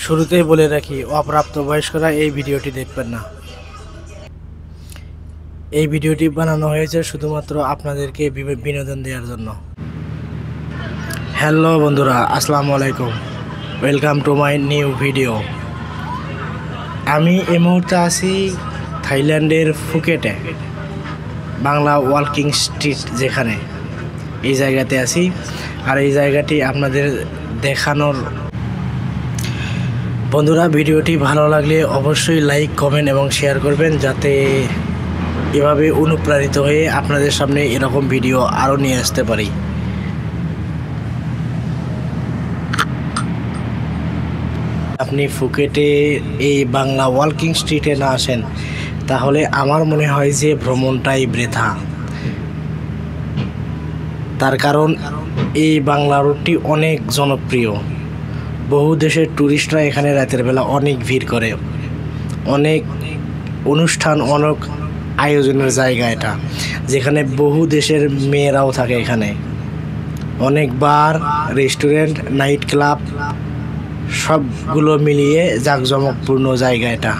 শুরুতেই বলে রাখি, অপ্রাপ্তবয়স্করা এই ভিডিওটি দেখবেন না। এই ভিডিওটি বানানো হয়েছে শুধুমাত্র আপনাদেরকে বিনোদন দেওয়ার জন্য। হ্যালো বন্ধুরা, আসসালামু আলাইকুম, welcome to my new video. আমি এই মুহূর্তে আছি থাইল্যান্ডের ফুকেটে, বাংলা ওয়াকিং স্ট্রিট যেখানে, এই জায়গাতে আছি। আর এই জায়গাটি আপনাদের দেখানোর। বন্ধুরা, ভিডিওটি ভালো লাগলে অবশ্যই লাইক, কমেন্ট এবং শেয়ার করবেন, যাতে এভাবে অনুপ্রাণিত হয়ে আপনাদের সামনে এরকম ভিডিও আরও নিয়ে আসতে পারি। আপনি ফুকেটে এই বাংলা ওয়াকিং স্ট্রিটে না আসেন, তাহলে আমার মনে হয় যে ভ্রমণটাই বৃথা। তার কারণ এই বাংলা রোডটি অনেক জনপ্রিয়। বহু দেশের ট্যুরিস্টরা এখানে রাতের বেলা অনেক ভিড় করে। অনেক অনুষ্ঠান, অনেক আয়োজনের জায়গা এটা, যেখানে বহু দেশের মেয়েরাও থাকে। এখানে অনেক বার, রেস্টুরেন্ট, নাইট ক্লাব সবগুলো মিলিয়ে জাঁকজমকপূর্ণ জায়গা এটা।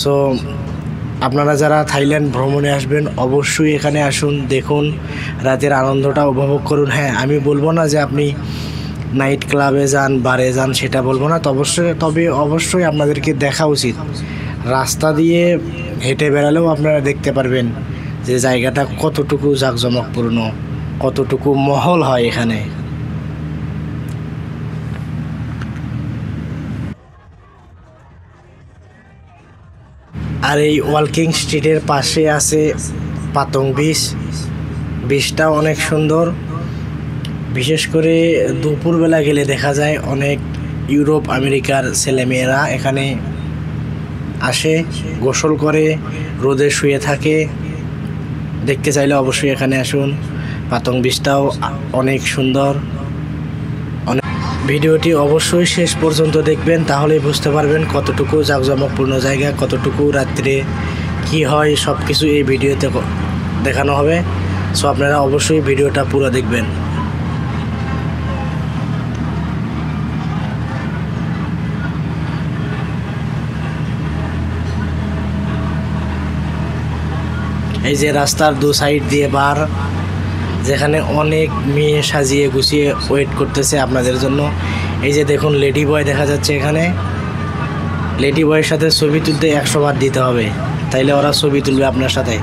সো আপনারা যারা থাইল্যান্ড ভ্রমণে আসবেন, অবশ্যই এখানে আসুন, দেখুন, রাতের আনন্দটা উপভোগ করুন। হ্যাঁ, আমি বলবো না যে আপনি নাইট ক্লাবে যান, বারে যান, সেটা বলবো না। তবে অবশ্যই আপনাদেরকে দেখা উচিত। রাস্তা দিয়ে হেঁটে বেড়ালেও আপনারা দেখতে পারবেন যে জায়গাটা কতটুকু জাঁকজমকপূর্ণ, কতটুকু মহল হয় এখানে। আর এই ওয়াকিং স্ট্রিটের পাশে আছে পাতং বিচ। বিচটা অনেক সুন্দর। বিশেষ করে দুপুরবেলা গেলে দেখা যায় অনেক ইউরোপ আমেরিকার ছেলেমেয়েরা এখানে আসে, গোসল করে, রোদে শুয়ে থাকে। দেখতে চাইলে অবশ্যই এখানে আসুন। পাতং বিচটাও অনেক সুন্দর। ভিডিওটি অবশ্যই শেষ পর্যন্ত দেখবেন, তাহলেই বুঝতে পারবেন কতটুকু জাঁকজমকপূর্ণ জায়গা, কতটুকু রাত্রে কি হয়, সব কিছু এই ভিডিওতে দেখানো হবে। সো আপনারা অবশ্যই ভিডিওটা পুরো দেখবেন। এই যে রাস্তার দু সাইড দিয়ে বার, যেখানে অনেক মেয়ে সাজিয়ে গুছিয়ে ওয়েট করতেছে আপনাদের জন্য। এই যে দেখুন, লেডি বয় দেখা যাচ্ছে এখানে। লেডি বয়ের সাথে ছবি তুলতে 100 বার দিতে হবে, তাইলে ওরা ছবি তুলবে আপনার সাথে।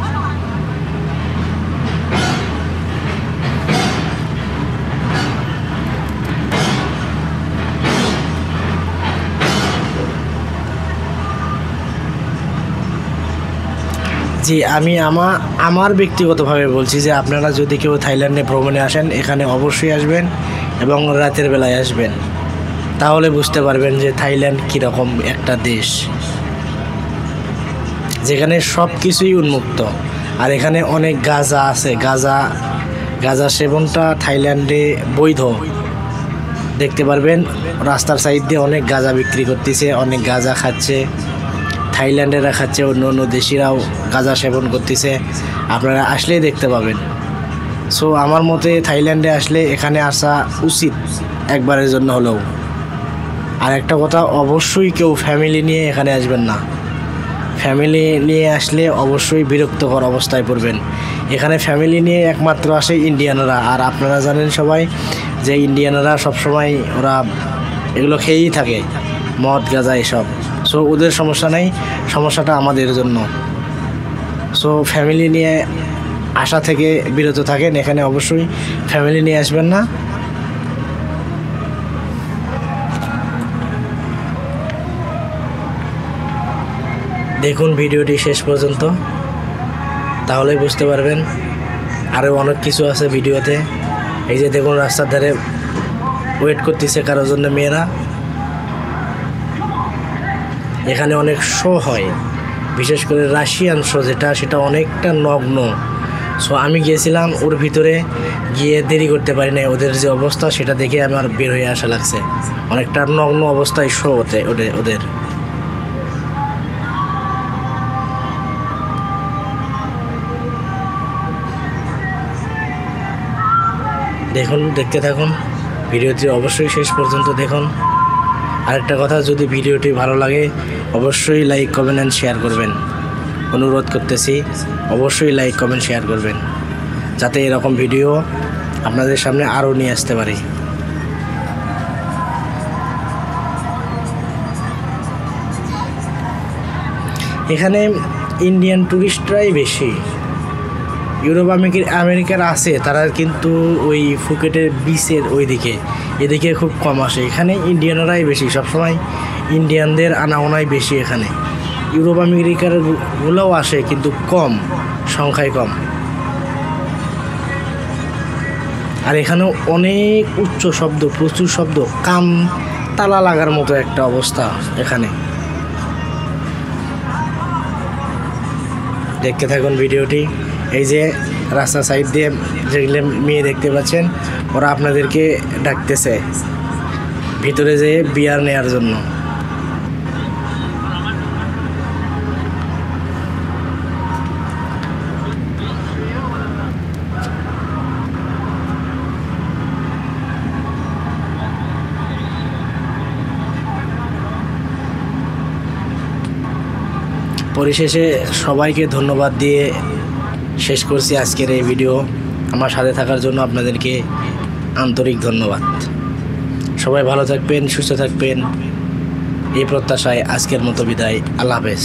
জি, আমি আমার ব্যক্তিগতভাবে বলছি যে আপনারা যদি কেউ থাইল্যান্ডে ভ্রমণে আসেন, এখানে অবশ্যই আসবেন এবং রাতের বেলায় আসবেন, তাহলে বুঝতে পারবেন যে থাইল্যান্ড কীরকম একটা দেশ, যেখানে সব কিছুই উন্মুক্ত। আর এখানে অনেক গাঁজা আছে। গাঁজা সেবনটা থাইল্যান্ডে বৈধ। দেখতে পারবেন রাস্তার সাইড দিয়ে অনেক গাঁজা বিক্রি করতেছে, অনেক গাঁজা খাচ্ছে। থাইল্যান্ডেরা খাচ্ছে, অন্য অন্য দেশিরাও গাঁজা সেবন করতেছে। আপনারা আসলেই দেখতে পাবেন। সো আমার মতে থাইল্যান্ডে আসলে এখানে আসা উচিত একবারের জন্য হলেও। আর একটা কথা, অবশ্যই কেউ ফ্যামিলি নিয়ে এখানে আসবেন না। ফ্যামিলি নিয়ে আসলে অবশ্যই বিরক্তকর অবস্থায় পড়বেন। এখানে ফ্যামিলি নিয়ে একমাত্র আসে ইন্ডিয়ানরা। আর আপনারা জানেন সবাই যে ইন্ডিয়ানরা সবসময় ওরা এগুলো খেয়েই থাকে, মদ, গাঁজা এসব। সো ওদের সমস্যা নেই, সমস্যাটা আমাদের জন্য। সো ফ্যামিলি নিয়ে আসা থেকে বিরত থাকেন। এখানে অবশ্যই ফ্যামিলি নিয়ে আসবেন না। দেখুন ভিডিওটি শেষ পর্যন্ত, তাহলেই বুঝতে পারবেন। আরও অনেক কিছু আছে ভিডিওতে। এই যে দেখুন, রাস্তার ধারে ওয়েট করতেছে কারোর জন্য মেয়েরা। এখানে অনেক শো হয়, বিশেষ করে রাশিয়ান শো সেটা অনেকটা নগ্ন। সো আমি গিয়েছিলাম, ওর ভিতরে গিয়ে দেরি করতে পারি না। ওদের যে অবস্থা সেটা দেখে আমার বের হয়ে আসা লাগছে। অনেকটা নগ্ন অবস্থায় শো হতে ওদের। দেখুন, দেখতে থাকুন ভিডিওটি, অবশ্যই শেষ পর্যন্ত দেখুন। আরেকটা কথা, যদি ভিডিওটি ভালো লাগে অবশ্যই লাইক কমেন্ট অ্যান্ড শেয়ার করবেন। অনুরোধ করতেছি, অবশ্যই লাইক কমেন্ট শেয়ার করবেন, যাতে এরকম ভিডিও আপনাদের সামনে আরও নিয়ে আসতে পারি। এখানে ইন্ডিয়ান ট্যুরিস্টরাই বেশি। ইউরোপ আমেরিকার আছে, তারা কিন্তু ওই ফুকেটের বিচের ওইদিকে, এদিকে খুব কম আসে। এখানে ইন্ডিয়ানরাই বেশি, সবসময় ইন্ডিয়ানদের আনাগোনাই বেশি এখানে। ইউরোপ আমেরিকার গুলোও আসে, কিন্তু কম, সংখ্যায় কম। আর এখানেও অনেক উচ্চ শব্দ, প্রচুর শব্দ, কান তালা লাগার মতো একটা অবস্থা এখানে। দেখতে থাকুন ভিডিওটি। এই যে রাস্তা সাইড দিয়ে যেগুলো মেয়ে দেখতে পাচ্ছেন, ওরা আপনাদেরকে ডাকতেছে ভিতরে যেয়ে বিয়ার নেওয়ার জন্য। পরিশেষে সবাইকে ধন্যবাদ দিয়ে শেষ করছি আজকের এই ভিডিও। আমার সাথে থাকার জন্য আপনাদেরকে আন্তরিক ধন্যবাদ। সবাই ভালো থাকবেন, সুস্থ থাকবেন, এই প্রত্যাশায় আজকের মতো বিদায়। আল্লাহ হাফেজ।